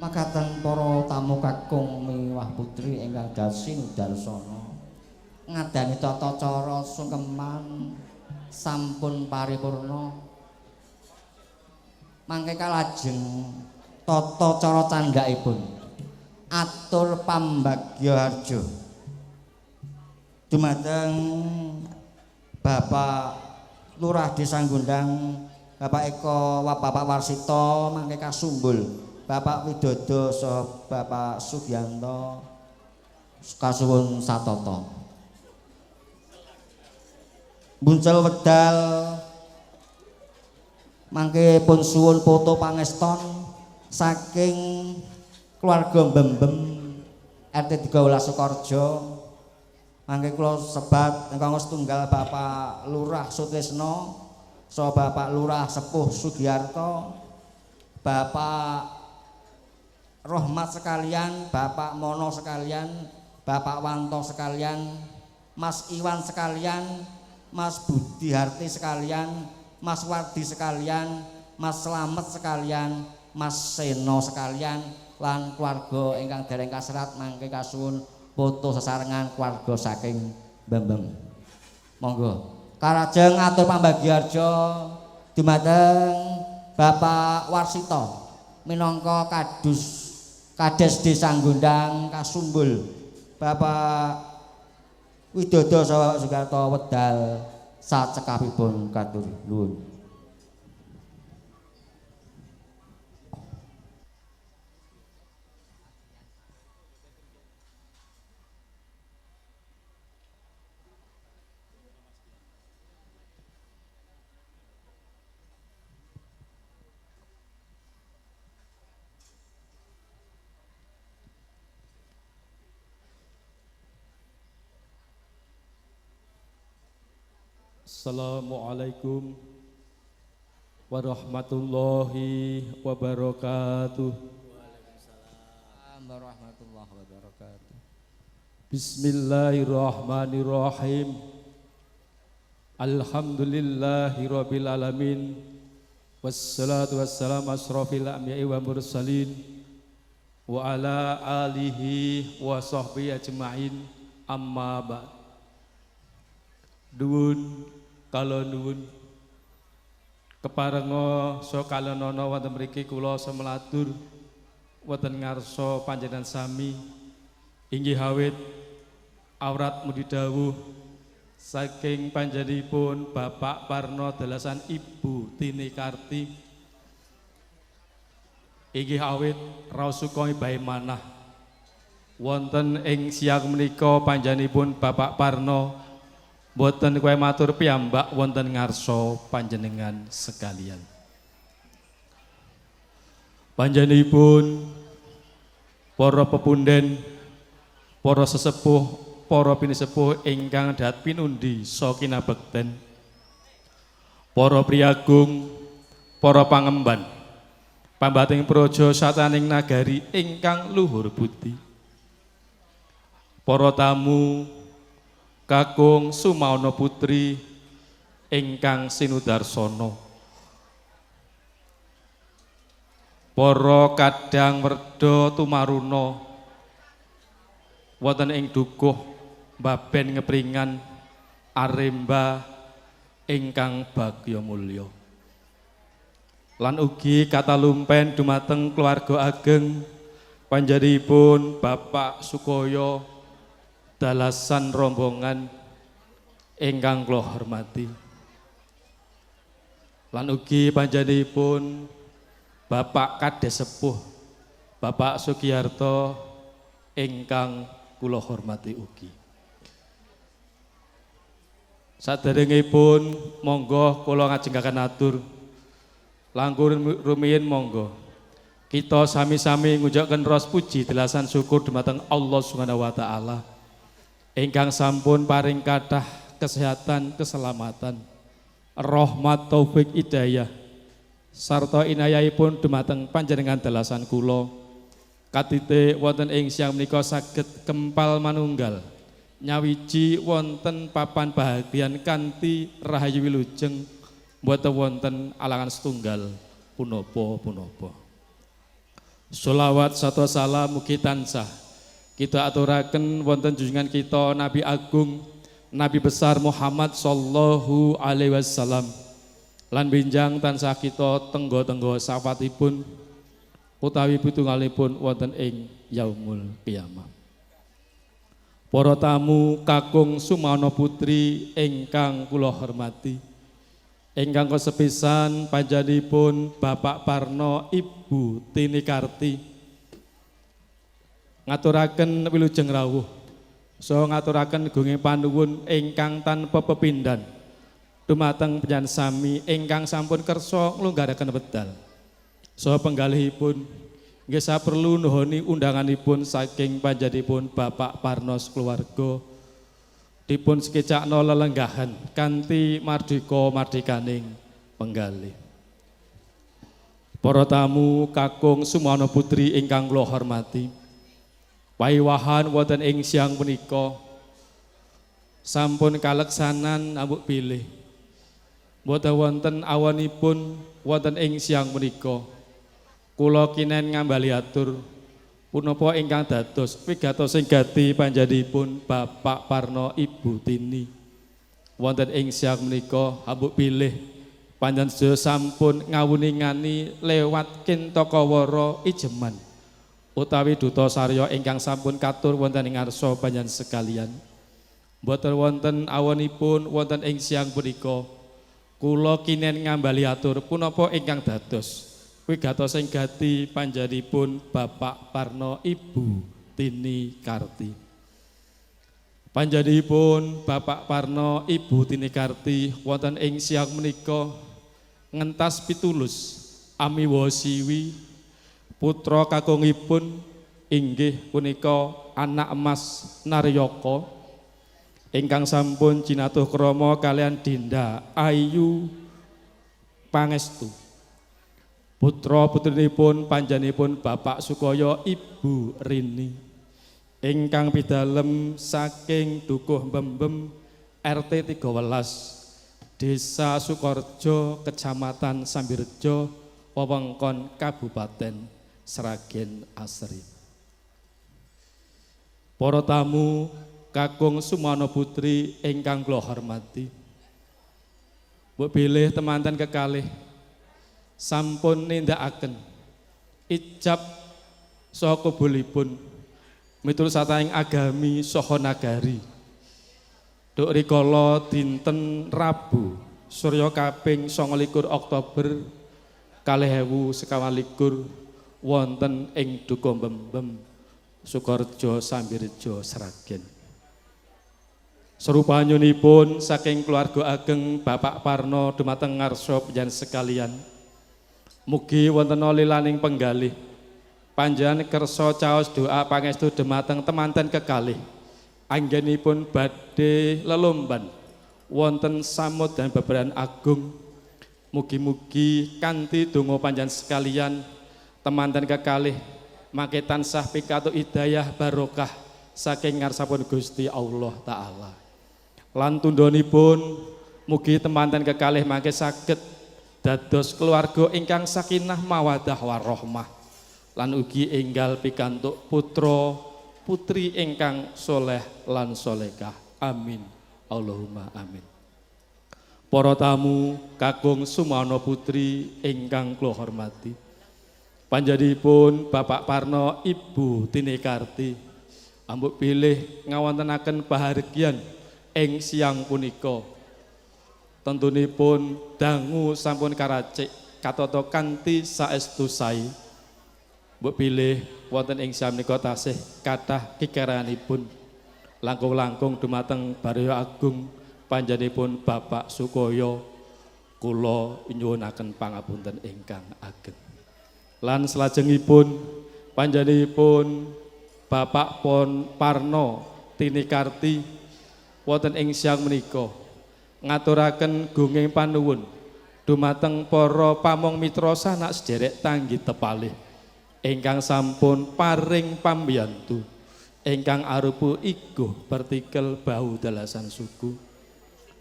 Makaten para tamu kakung miwah putri ingkang dasi Darsana ngadani tata cara sungkeman sampun paripurna mangke kalajeng tata cara candhakipun atur pambagya harja dumateng Bapak Lurah Desa Gondang Bapak Eko Bapak Warsito mangke kasumbul Bapak Widodo saha Bapak Sugiyanto kasuwun satata. Buncel wedal mangke pun suwun foto pangeston saking keluarga Mbembem RT 13 Sukorejo. Mangke kula sebat ingkang setunggal Bapak Lurah Sutrisno saha Bapak Lurah Sepuh Sugiyarto, Bapak Rohmat sekalian, Bapak Mono sekalian, Bapak Wanto sekalian, Mas Iwan sekalian, Mas Budi Harti sekalian, Mas Wardi sekalian, Mas Slamet sekalian, Mas Seno sekalian, lan keluarga ingkang dereng kaserat mangke kasuwun foto sesarengan keluarga saking Mbembem. Monggo. Karajeng atur pambagiyarja dumateng Bapak Warsito minangka Kades Desa Gondang kasumbul Bapak Widodo saha Sugiarto wedal sacekapipun katur nuwun. Assalamualaikum warahmatullahi wabarakatuh. Waalaikumsalam warahmatullahi wabarakatuh. Bismillahirrahmanirrahim. Alhamdulillahirabbil alamin. Wassalatu wassalamu asrofil anbiya'i wa mursalin wa ala alihi wa sahbihi ajma'in amma ba'd. Nuwun kala nuwun keparenga saha kalenana wonten mriki kula semelatur wonten ngarsa panjenengan sami inggih awit awrat mudi dawuh saking panjenenganipun Bapak Parno Dalasan Ibu Tini Karti inggih awit raos suka bae manah wonten ing siang menika panjenenganipun Bapak Parno boten kowe matur piyambak wonten ngarsa panjenengan sekalian. Panjenenganipun para pepunden, para sesepuh, para pinisepuh ingkang dahat pinundi saha kinabekten, para priyagung, para pangemban, pambating praja sataning nagari ingkang luhur budi, para tamu kakung Sumaona Putri ingkang sinudarsana, para kadang werda tumaruna wonten ing dukuh Mbaben Ngepringan Aremba ingkang bagya mulya, lan ugi katalumpen dumateng keluarga ageng panjenenganipun Bapak Sukoyo Dalasan rombongan ingkang kula hormati, lan ugi panjenenganipun Bapak Kades Sepuh Bapak Sugiyarto ingkang kula hormati ugi. Saderengipun monggo kula ngajengaken atur langkung rumiyin monggo kita sami-sami ngucapken ros puji delasan syukur dumateng Allah Subhanahu wa taala ingkang sampun paring kathah kesehatan, keselamatan, rahmat, taufik, hidayah sarta inayahipun dumateng panjenengan dalasan kula katite wonten ing siang menika saged kempal manunggal nyawiji wonten papan bahagian kanthi rahayu wilujeng mboten wonten alangan setunggal punapa-punapa. Sholawat sarta salam mugi tansah kita aturaken wonten junjungan kita Nabi Agung Nabi besar Muhammad sallallahu alaihi wasallam lan benjang tansah kita tenggo-tenggo safatipun utawi pitunggalipun wonten ing yaumul qiyamah. Para tamu kakung Sumana Putri ingkang kula hormati, ingkang kasepisan panjenenganipun Bapak Parno Ibu Tini Karti ngaturaken wilujeng rawuh saha ngaturaken gunging panuwun ingkang tanpa pepindhan dumateng panjenengan sami ingkang sampun kersa nglunggaraken wedal saha penggalihipun nggih saperlu nuhuni undanganipun saking panjenenganipun Bapak Parno keluarga dipun sekecakno lelenggahan kanthi mardika-mardikaning penggalih. Para tamu kakung Sumana Putri ingkang kula hormati, pawiwahan wonten ing siang punika sampun kaleksanan ambuk bilih. Boten wonten awanipun wonten ing siang punika kula kinen ngambali atur punapa ingkang dados wigatos sing gati panjenenganipun Bapak Parno Ibu Tini wonten ing siang menika ambuk bilih panjenengan sedaya sampun ngawuningani lewat Kintokawara Ijeman utawi duta sarya ingkang sampun katur wonten ing ngarsa panjenengan sekalian. Mboten wonten awanipun wonten ing siang punika kula kinen ngambali atur punapa ingkang dados wigatos sing gati panjenenganipun Bapak Parno Ibu Tini Karti. Panjenenganipun Bapak Parno Ibu Tini Karti wonten ing siang menika ngentas pitulus amiwa siwi putra kakungipun inggih punika anak emas Naryaka ingkang sampun jinatuh krama kalian Dinda Ayu Pangestu. Putra putrinipun panjenenganipun Bapak Sukaya Ibu Rini ingkang pidalem saking Dukuh Mbembem RT 13 Desa Sukorejo Kecamatan Sambirejo wewengkon Kabupaten Sragen Asri. Para tamu kakung Sumana Putri ingkang kula hormati, mbok bilih temanten kekalih sampun nindakaken ijab saha kubulipun miturut sataing agami saha nagari. Duk rikala dinten Rabu Surya kaping 29 Oktober 2021 wonten ing Dukuh Mbembem Sukorejo Sambirejo Sragen. Serupanyunipun saking keluarga ageng Bapak Parno dumateng ngarsa panjenengan sekalian. Mugi wonten lilaning penggalih panjenengan kersa caos doa pangestu dumateng temanten kekalih anggenipun badhe lelomban wonten samud dan beberan agung. Mugi-mugi kanthi donga panjenengan sekalian temanten kekalih mangke tansah pikatuk hidayah barokah saking ngarsapun Gusti Allah taala. Lan tundhonipun mugi temanten kekalih mangke saged dados keluarga ingkang sakinah mawaddah warahmah lan ugi enggal pikantuk putra putri ingkang soleh lan solekah. Amin Allahumma amin. Para tamu kakung Sumana Putri ingkang kula hormati, panjenenganipun Bapak Parno Ibu Tini Karti ambuk bilih ngawontenaken pahargyan ing siang punika. Tentunipun dangu sampun karacik katata kanthi saestu sae. Mbok bilih wonten ing siang menika tasih kathah kikeranipun langkung-langkung dumateng Barya Agung panjenenganipun Bapak Sukaya kula nyuwunaken pangapunten ingkang ageng. Lan salajengipun panjenenganipun Bapak Parno Tini Karti wonten ing siang menika ngaturaken gunging panuwun dumateng para pamong mitra sanak sederek tanggi tepalih ingkang sampun paring pambiyantu ingkang arupa iguh partikel bau dalasan suku.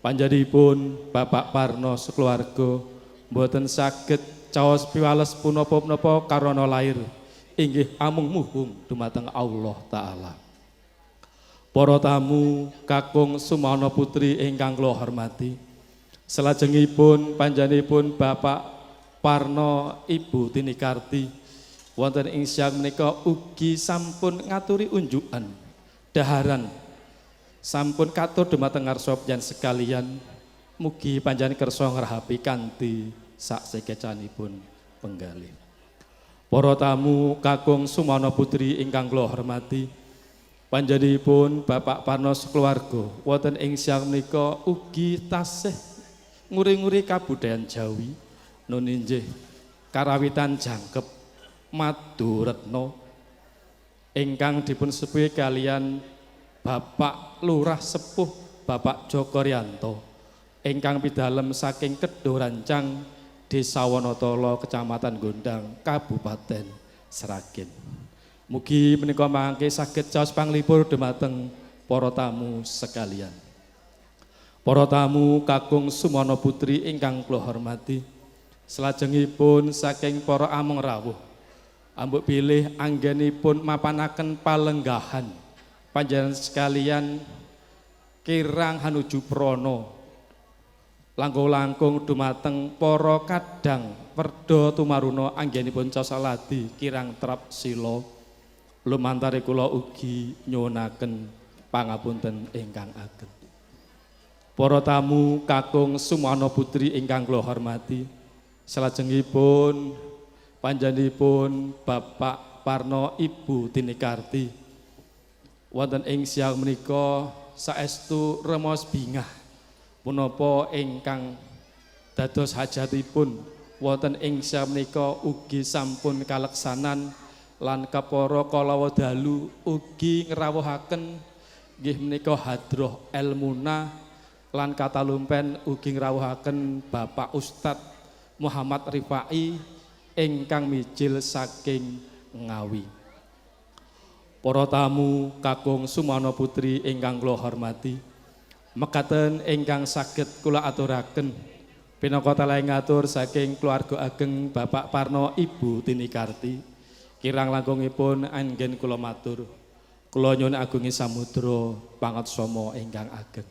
Panjenenganipun Bapak Parno sekeluarga boten saged caos piwales punapa-punapa karana lair inggih amung muhung dumateng Allah taala. Para tamu kakung sumana putri ingkang kula hormati. Salajengipun panjenenganipun Bapak Parno Ibu Tinikarti wonten ing siang menika ugi sampun ngaturi unjukan daharan sampun katur dumateng ngarsa panjenengan sekalian. Mugi panjenengan kersa ngrahapi kanthi saksekecanipun penggalih. Para tamu kakung sumana putri ingkang kula hormati, panjenenganipun Bapak Parno keluarga wonten ing siang menika ugi tasih nguri-nguri kabudayan Jawi nun inggih karawitan jangkep Maduretno ingkang dipun sepuhi kalian Bapak Lurah Sepuh Bapak Joko Rianto ingkang pidalem saking Kedorancang Desa Wonotolo Kecamatan Gondang Kabupaten Sragen. Mugi menika mangke saged caos panglipur dumateng para tamu sekalian. Para tamu kakung sumana putri ingkang kula hormati, salajengipun saking para amung rawuh ambek bilih anggenipun mapanaken palenggahan panjenengan sekalian kirang hanuju prana langkung-langkung dumateng para kadang werda tumaruna anggenipun caos aladi kirang trap sila lumantare kula ugi nyuwunaken pangapunten ingkang ageng. Para tamu kakung sumana putri ingkang kula hormati, salajengipun panjenenganipun Bapak Parno Ibu Tinikarti wonten ing siang menika saestu remos bingah punapa ingkang dados hajatipun wonten ing siang menika ugi sampun kaleksanan lan kepara kalawa dalu ugi ngrawuhaken nggih menika hadroh elmuna lan katalumpen ugi ngrawuhaken Bapak Ustadz Muhammad Rifai ingkang mijil saking Ngawi. Para tamu kakung sumana putri ingkang kula hormati, mekaten ingkang saged kula aturaken pinaka talahing ngatur saking keluarga ageng Bapak Parno Ibu Tinikarti. Kirang langkungipun anggen kula matur, kula nyuwun agungi samudra pangatsama ingkang ageng.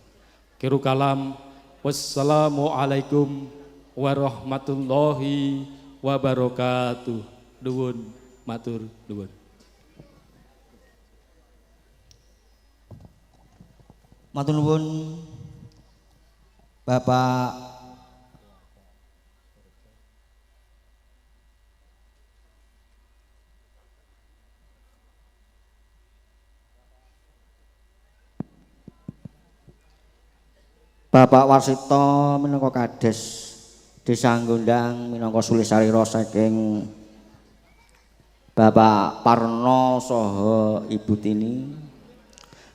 Kiru kalam, wassalamualaikum warahmatullahi wabarakatuh. Nuwun matur nuwun. Matur nuwun Bapak Bapak Warsito minangka Kades Desa Gondang minangka sulisarira saking Bapak Parno saha Ibu Tini.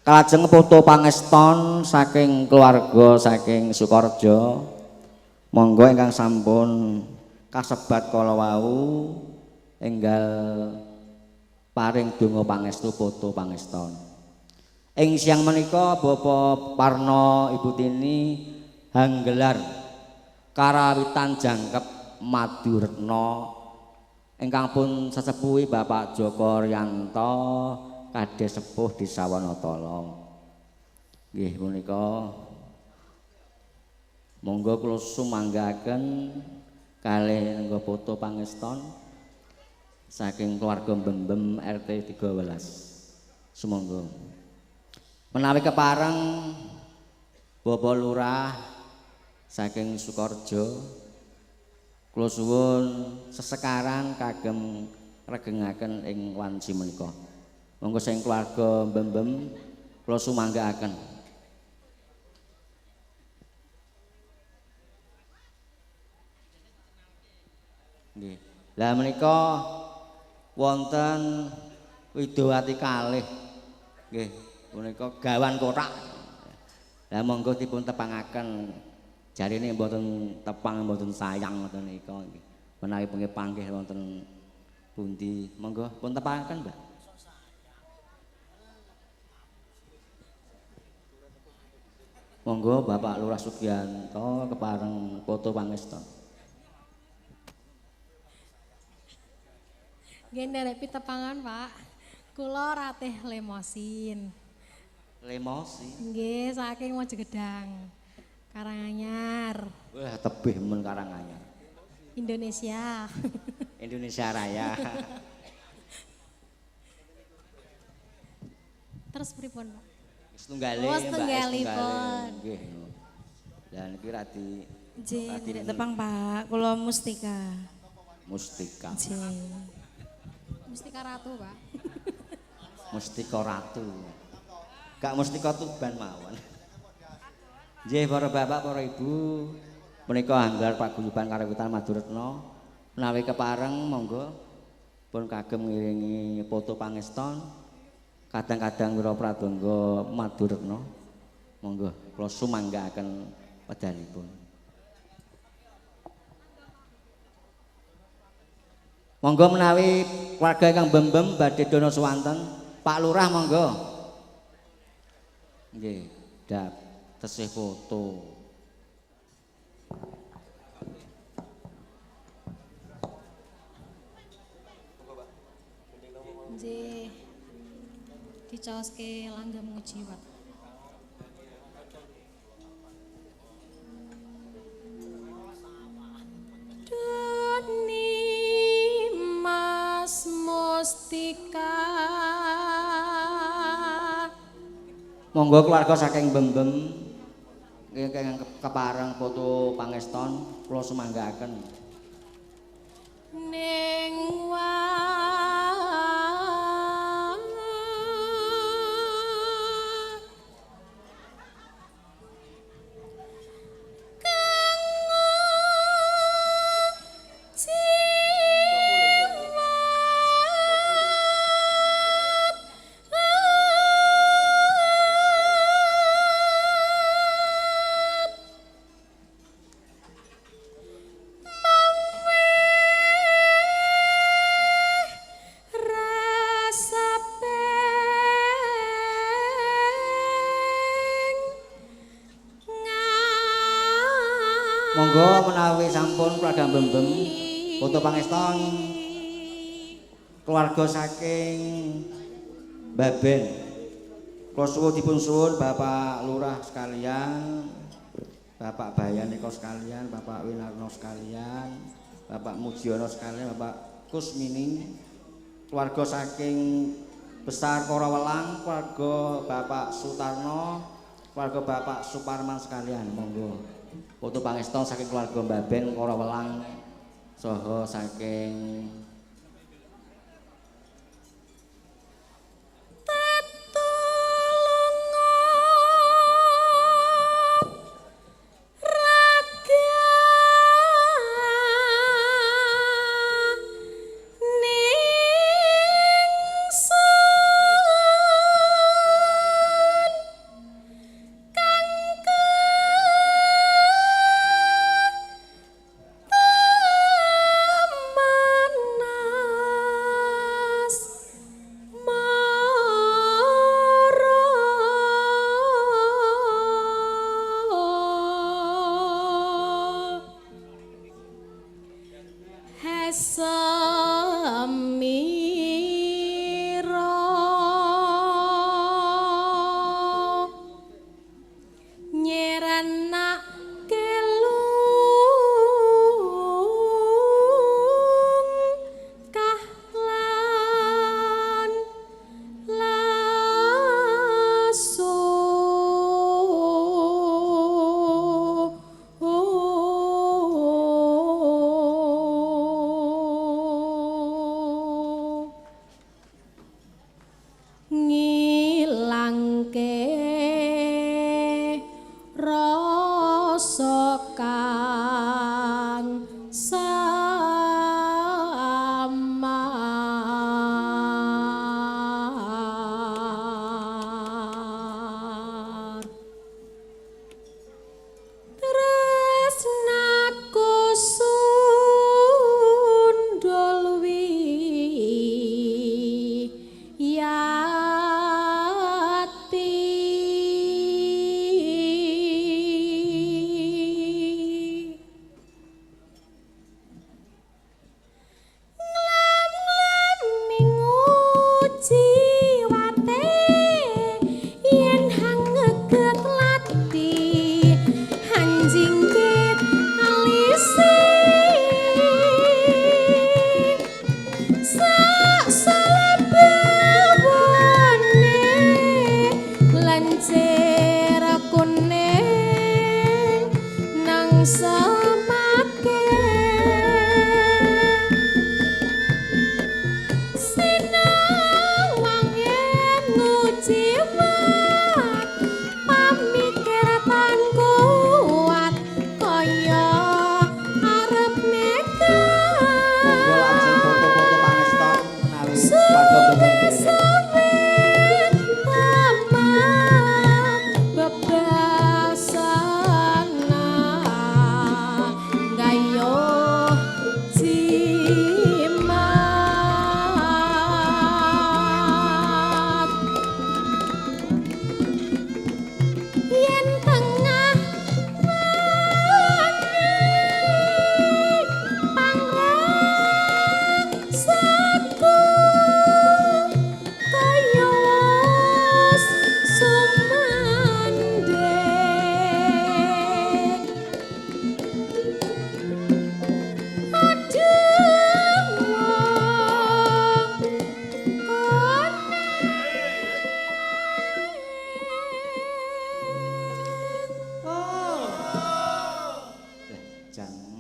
Kalajeng foto pangeston saking keluarga saking Sukorejo. Monggo ingkang sampun kasebat kala wau enggal paring donga pangestu foto pangeston. Ing siang menika Bapak Parno Ibu Tini hanggelar karawitan jangkep Maduretno ingkang pun sesepuhi Bapak Joko Rianto Kades Sepuh Desa Wonotolo. Nggih punika monggo kula sumanggaken kalih nggo foto pangeston saking keluarga Mbembem RT 13. Sumangga. Menawi kepareng Bapak Lurah saking Sukorejo kula suwun sesekaran kagem regengaken ing wanci menika. Monggo sing keluarga Mbembem kula sumanggaaken. Nggih. Lah menika wonten widowati kalih. Nggih, punika gawan kotak. Lah monggo dipun tepangaken. Jarine mboten tepang mboten sayang ngoten nika nggih. Menawi panggih wonten pundi, monggo pun tepangaken, Mbak. Monggo Bapak Lurah Sugianto kepareng foto pangeston. Nggih nderek pitepangan, Pak. Kula Ratih Lemosin. Lemosi. Nggih, saking Mojogedang. Karanganyar, Wah, tebih men Karanganyar. Indonesia. Indonesia Raya. Terus pripun, Pak? Setunggalé, Oh, Mbak, setunggalipun. Nggih. Dan iki radi Nggih, nderek tepang Pak, kula Mustika. Mustika. Nggih. Mustika Ratu, Pak. Mustika Ratu. Gak Mustika Tuban mawon. Nggih para bapak, para ibu, menika anggar paguyuban karawitan Maduretna menawi kepareng monggo pun kagem ngiringi foto pangeston. Kadang-kadang wira pradangga Maduretna. Monggo kula sumanggaaken wedalipun. Monggo menawi warga ingkang bembem badhe dono swanten, Pak Lurah monggo. Nggih, dak tesih foto. Nggih. Dicaoske langgam nguji, Pak. Doni Mas Mustika. Monggo keluarga saking bembem ingkang kepareng foto pangeston kula sumanggaaken. Ning Monggo menawi sampun keluarga bembem foto pangeston keluarga saking Baben. Kula suwun dipun suwun Bapak Lurah sekalian, Bapak Bayanika sekalian, Bapak Winarno sekalian, Bapak Mujiono sekalian, Bapak Kusmini, keluarga saking Besar Korawelang, keluarga Bapak Sutarno, keluarga Bapak Suparman sekalian, monggo. Foto pangeston saking keluarga Baben Korawelang saha saking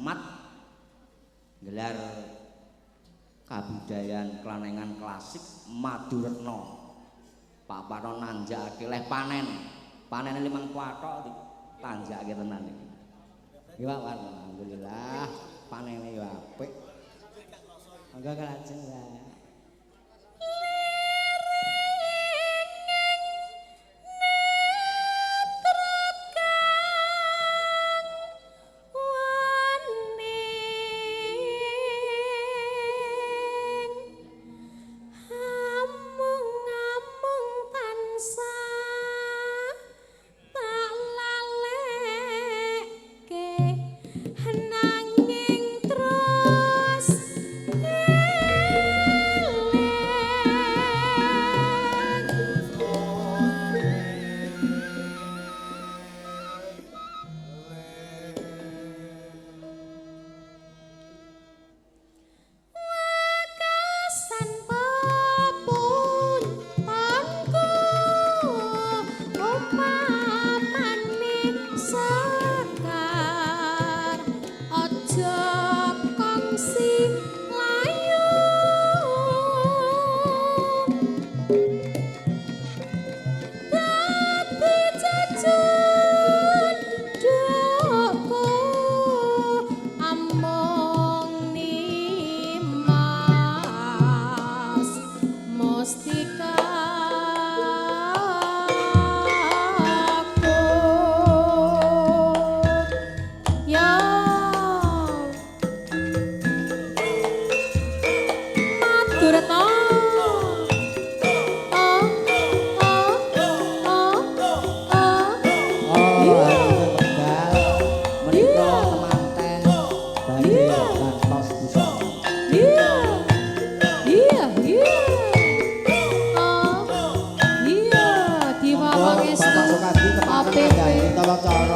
Mat gelar kabudayaan klanengan klasik Maduretno. Pak Panon nanjakake leh panen. Panene 5 kwathok tanjakake tenan iki. Nggih Pak, alhamdulillah panene yo apik. Monggo kalajeng Pak.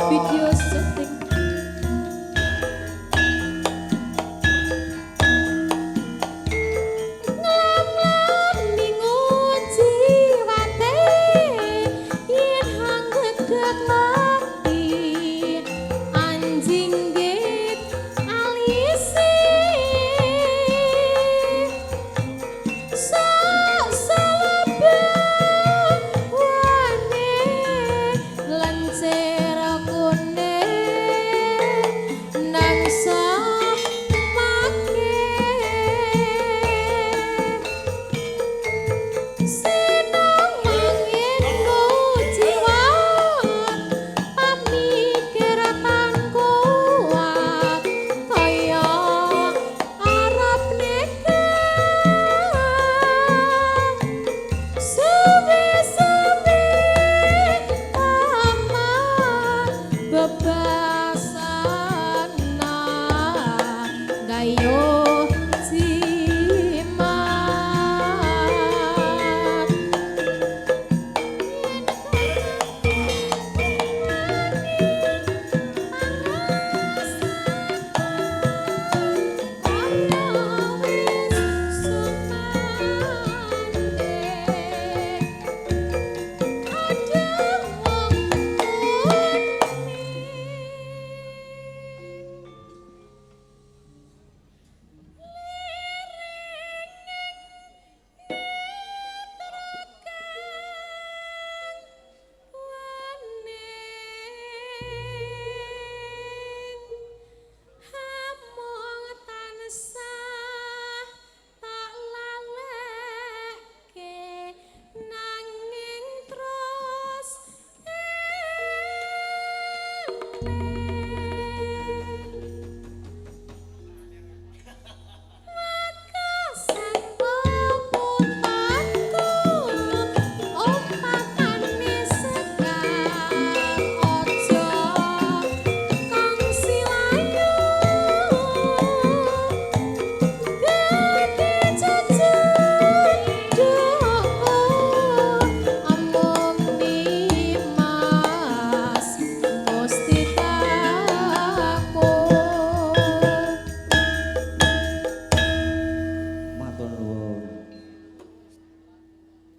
Video syuting.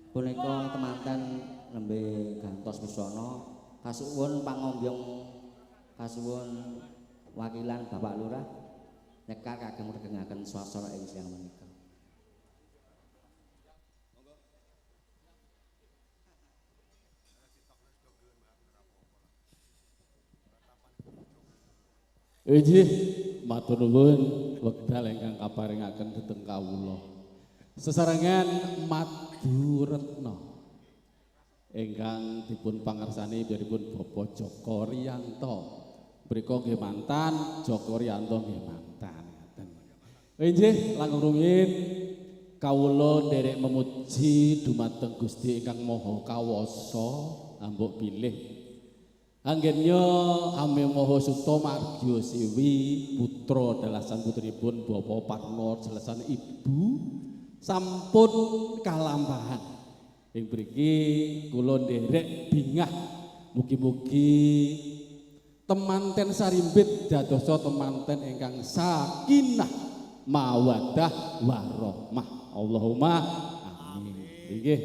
Punika temanten nembe gantos busana kasuwun pangombyong kasuwun wakilan Bapak Lurah nyekar kagem regengaken swasana ing siang menika. Inggih, matur nuwun wekdal ingkang kaparingaken dhateng kawula. Sesarengan Maduretna ingkang dipun pangersani biaripun Bapak Joko Riyanto. Mriko nggih mantan, Joko Riyanto nggih mantan. Inggih, langkung rumiyin kawula nderek memuji dumateng Gusti ingkang Maha Kawasa, ambok bilih anggennya ame moho suto margyo siwi putra dalasan putripun Bapak Parno dalasan ibu sampun kalampahan ing mriki kula nderek bingah mugi-mugi temanten sarimbit dadosa temanten ingkang sakinah mawaddah warahmah Allahumma amin. Nggih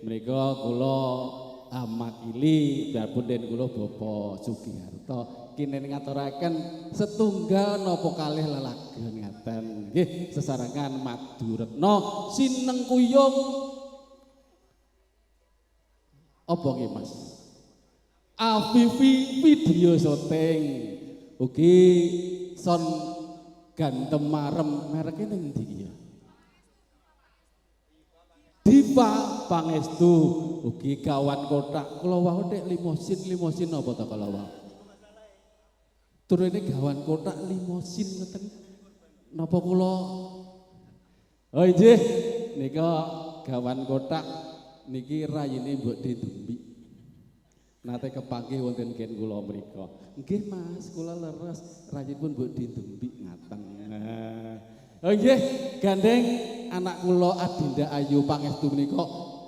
menika kula amakili biarpun den kula Bapak Sugiharto kinen ngaturaken setunggal napa kalih lelagon ngaten nggih sesarengan Maduretna sinengkuyung apa nggih Mas Afifi video syuting ugi son gantem marem mereke ning ndi ya Dipa Pangestu ugi kawan kotak kula wau nek limosin apa ta kala wau turune gawan kotak limosin ngeten napa kula oh nggih nika gawan kotak niki rayine Mbok Dedumbi nate kepanggih wonten ken kula mriku nggih Mas kula leres rayinipun Mbok Dedumbi ngaten oh nggih gandeng anak kula Adinda Ayu Pangestu menika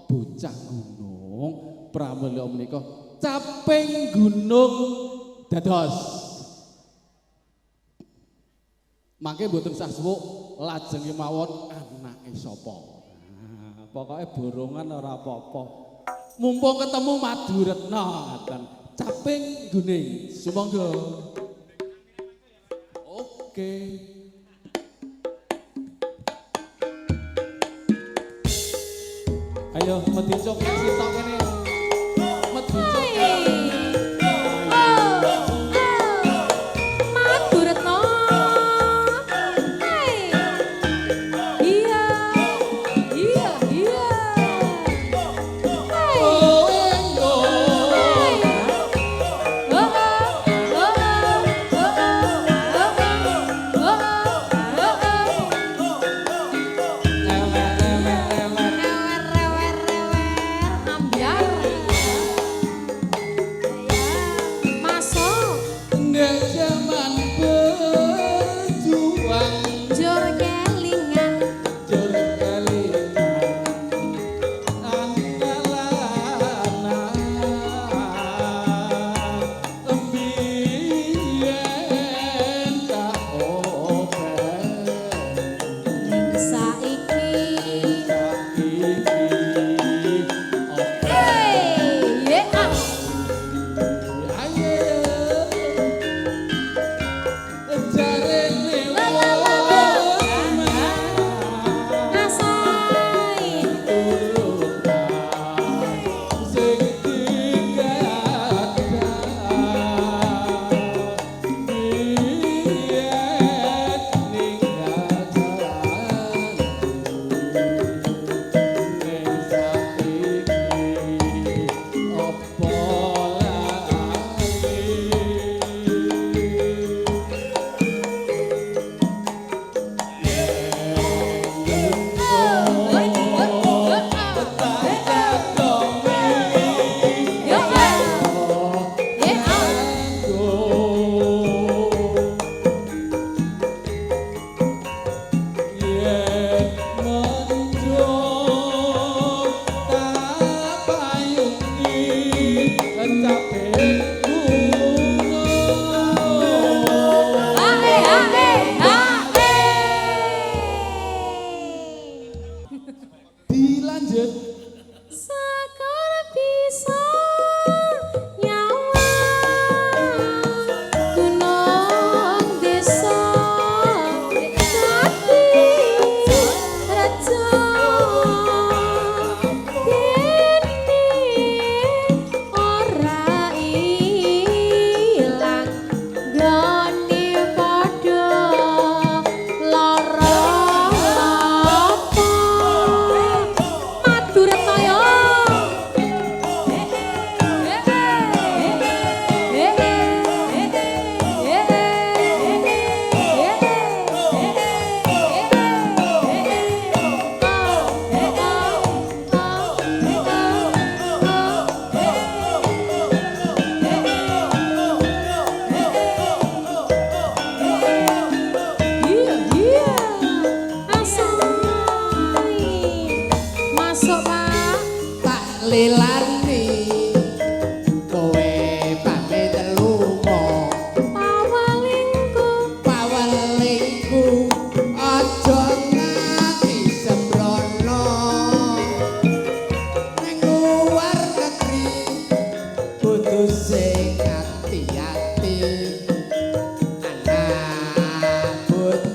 bocah gunung pramila menika caping gunung dados mangke mboten sah suwuk lajeng mawon anake sapa pokoke borongan ora apa-apa mumpung ketemu Maduretna ngaten caping guning sumangga oke. Ayo medicok sitok kene. Medicok. Maduretna. Iya. Iya, iya. Oh yo. Rewer-rewer ambyar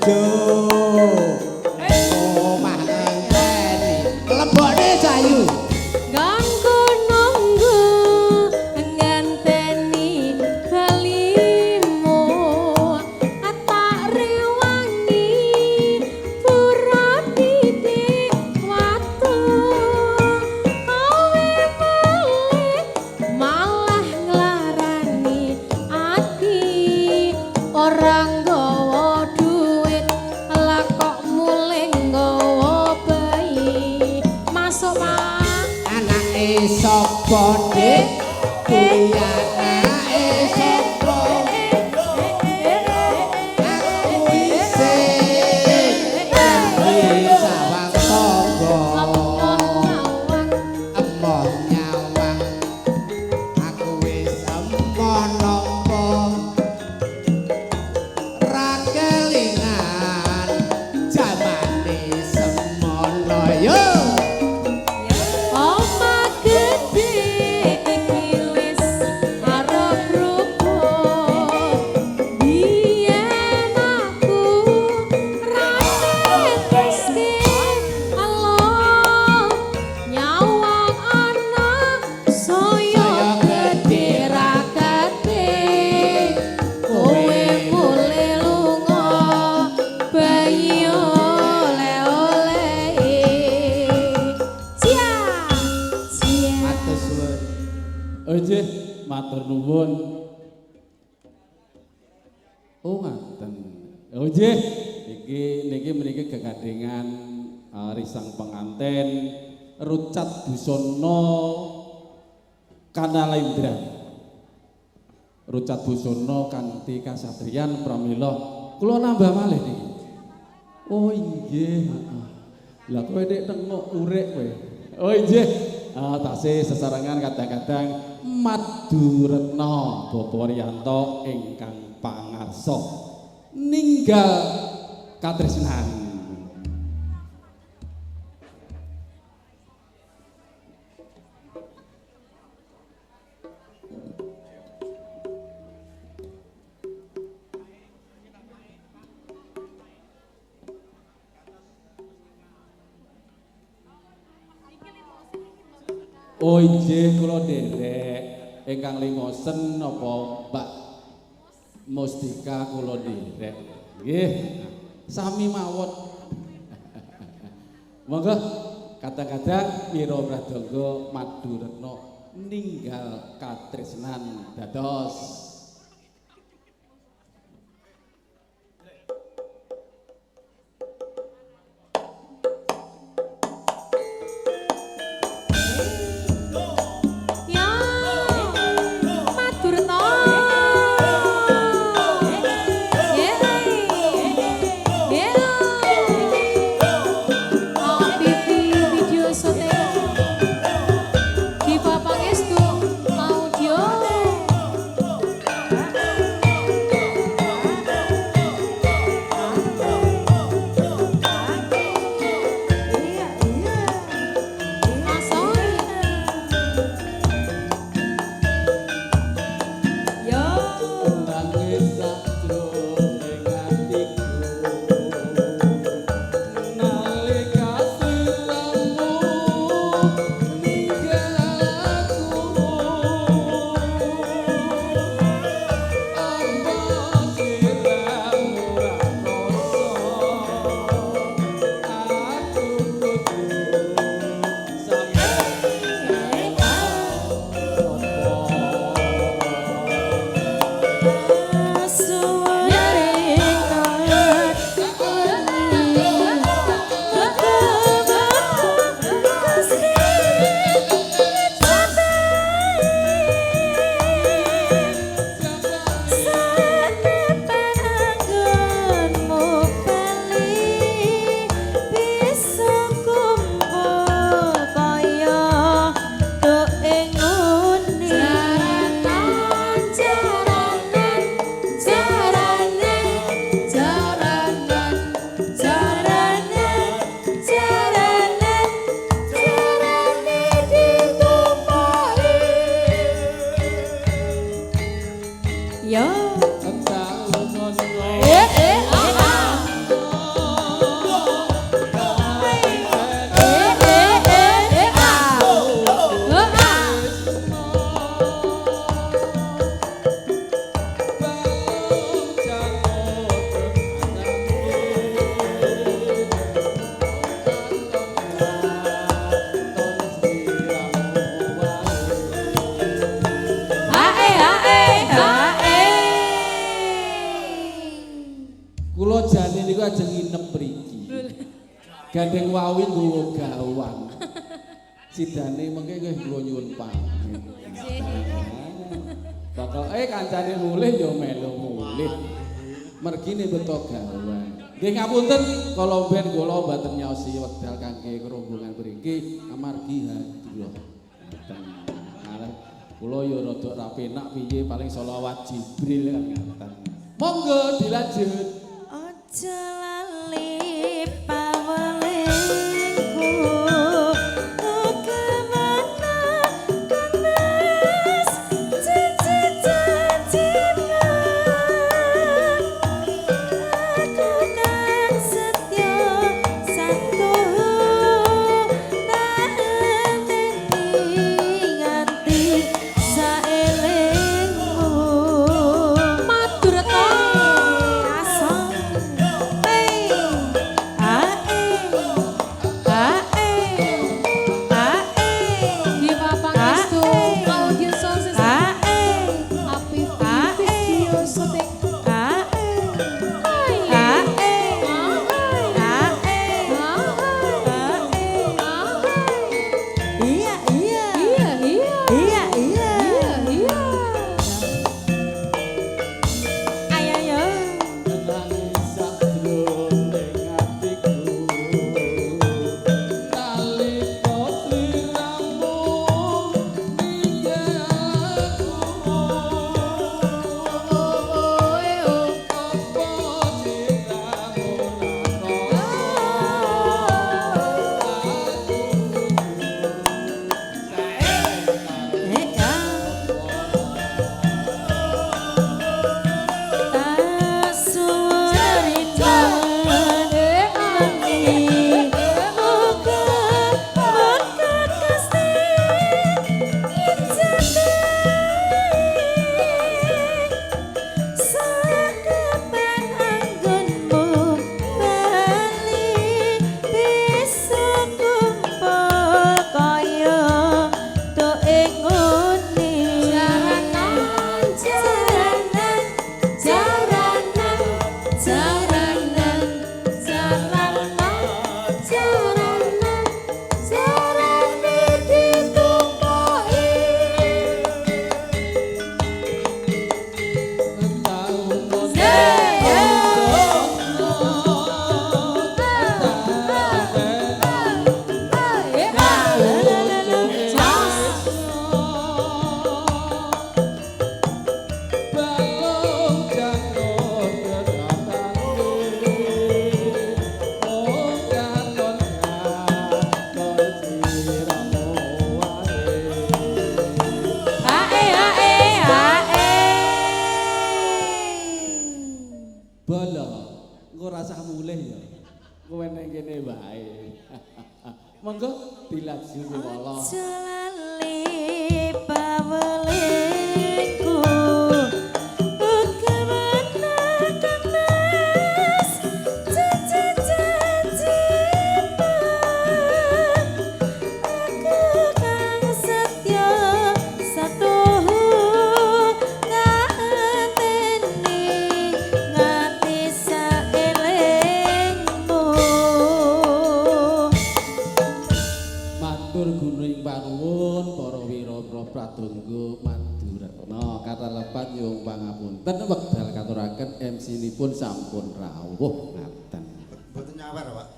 bojo omah ngenteni lebokne sayu Ganggu nunggu ngenteni balimu tak rewangi pura didik watu kowe balik malah nglarani ati orang nggawa duit lah kok mulih nggawa bayi masuk Mak. anake sapa dik kuwi anake sapa aku isih bisa wang tangga emoh nyawang aku wis emoh nampa ra kelingan jamane semono yo Oma gede iki wis arep rukun biyen aku rateske Allah nyawang anak saya gede ra gede kowe mulih lunga bayi oleh-oleh cia cia matur suwun oh nggih matur nuwun oh ngaten oh nggih niki mriki gegandhengan risang penganten Rucat Busana Kanalendra Rucat Busana kanthi kasatriyan pramila kula nambah malih niki oh inggih heeh lah kowe nek tengok urek kowe oh inggih tasih sesarengan kadang-kadang Maduretna Bapa Riyanto ingkang pangarsa ninggal katresnan oh inggih kula nderek ingkang lingosen napa Mbak Mustika kula nderek nggih sami mawon monggo kadang-kadang Mira Pradangga Maduretna ninggal katresnan dados ya Maduretna video syuting Diva Pangestu audio Kula jane niku ajeng nginep mriki. Gandeng wawi nggawa gawang. Sidane mengke nggih kula nyuwun pamit. Pokoke kancane mulih ya melu mulih. Mergine beto gawang. Nggih ngapunten kala ben kula mboten nyosi wekdal kangge rombongan mriki amargi hadira. Kula ya rada ra penak piye paling selawat Jibril kan ngaten. Monggo dilanjut. Aja lali pawelingku kemana kanas janji-janjimu aku kan setia satu tahan nganti saelingmu Matur to. asal Nggih Bapak Restu, audio sosis Apif video syuting. Iya, iya. Iya, iya. Iya, iya. Iya. Ayo, ayo. Nangis sakjroning atiku nalika sliramu ninggalku apa cintamu Bala, engko rasah mulih ya. Kowe ning kene wae. Monggo dilaju kula. Jalali pawelingku kemana kanas janji-janjimu aku kan setia satu nganteni nganti saelingmu. Matur guning panuwun para wira-wira pradonga Maduratna katalepan nyuwun pangapunten wekdal katuraken MC-nipun sampun rawuh ngaten. Mboten nyawer, Pak.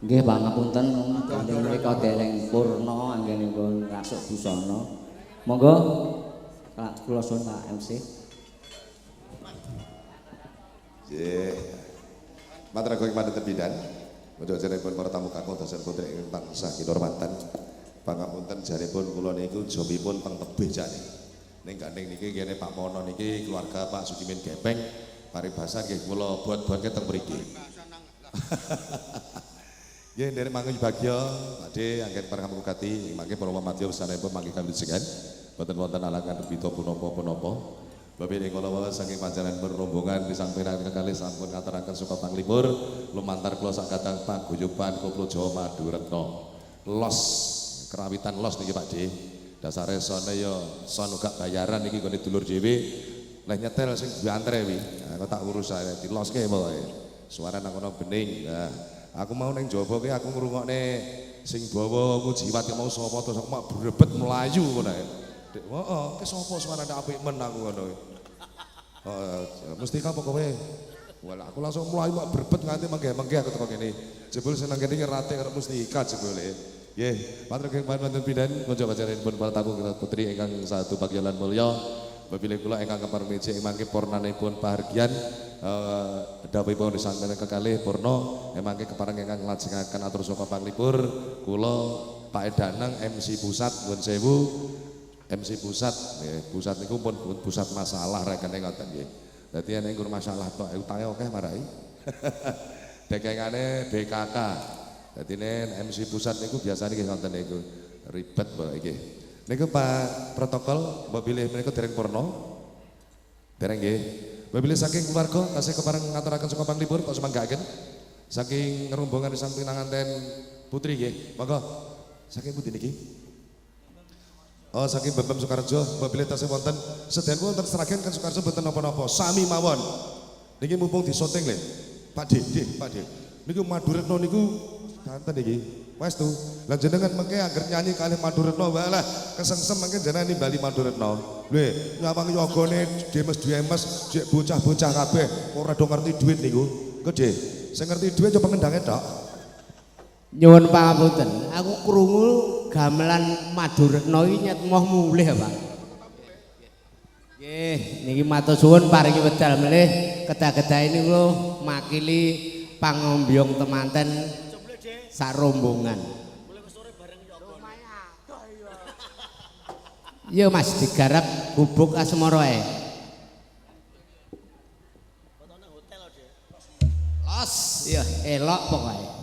Nggih pangapunten kanthi mrika dereng purna anggenipun rasuk busana. Monggo Pak kula suwun Pak MC. Nggih. Matur kagem manten bidan. Untuk jaripun para tamu kakung dosen putri ingkang tansah kinurmatan. Pangapunten jaripun kula niku jomipun teng tebih jane. Ning gandeng niki kene Pak Mono niki keluarga Pak Sudimin Gepeng paribasan nggih kula buat-buat teng mriki. Nggih nderek mangke bagya badhe anggen pangamukati mangke para pamadya besanipun mangke kambijengan boten wonten alangan bita punapa-punapa. Bapak ing kala wau saking panjenengan rombongan pisang pirang kalih sampun ngaturaken suka panglipur lumantar kula sak kadang paguyuban koplo Jawa Maduretna. Los kerawitan los niki Pak D. Dasare sone ya son uga bayaran niki gone dulur dhewe Lah nyetel sing diantre wi. Aku tak urus ae diloske pokoke. Suara nang kono bening. Nah, aku mau ning jaba ki aku ngrungokne sing bawa mujiwat mau sapa terus aku mak brebet melayu ngono ae. Dek, heeh, ki sapa suarane apik men aku ngono. Mesti apa kowe? Wala aku langsung melayu mak brebet nganti mengge-mengge aku teko kene. Jebul seneng kene iki rate karo Mustika jebule. Nggih, matur kenging panjenengan pinten konco pacaripun para tamu putri ingkang satu pagyalan mulya. Babilih kula ingkang keparmiji ing mangke purnanipun pahargyan dawuhipun disampaikan kekalih purna mangke kepareng ingkang nglajengaken atur saka panglipur kula Pak Edanang MC Pusat nuwun sewu MC Pusat nggih pusat niku pun pusat masalah rekene ngoten nggih. Dadi nek nggur masalah tok utange akeh marai. Dekengane BKK. Dadi nek MC Pusat niku biasane nggih ngoten niku ribet bae nggih. Niku Pak protokol mobilih menika dereng purna. Dereng nggih. Mobilih saking keluarga tasih kepareng ngaturaken saka panglipur kok semanggaaken. Saking rombongan sang pinanganten putri nggih. Monggo. Saking pundi niki? Oh saking Bambang Sukarjo mobilih tasih wonten sedaya wonten seragen kan Sukarjo mboten napa-napa. Sami mawon. Niki mumpung disoting lho. Pak D, Pak D. Niku Maduretno niku kanten iki. Wes tuh, lan jenengan mengke angger nyanyi kalih Maduretno wae lah kesengsem mengke jenengan nimbali Maduretno. Lho, nyawang yogane demes-demes jek bocah-bocah kabeh ora do ngerti duit niku. Gede. Sing ngerti duit coba ngendange tok. Nyuwun pangapunten, aku krungu gamelan Maduretno iki nyet moh mulih ya, Pak. Nggih, niki matur suwun paringi wedal melih kedah-kedah ini lho makili pangombyong temanten sak rombongan. Yo Mas digarap bubuk asmara ae. Los, ya elok pokoke.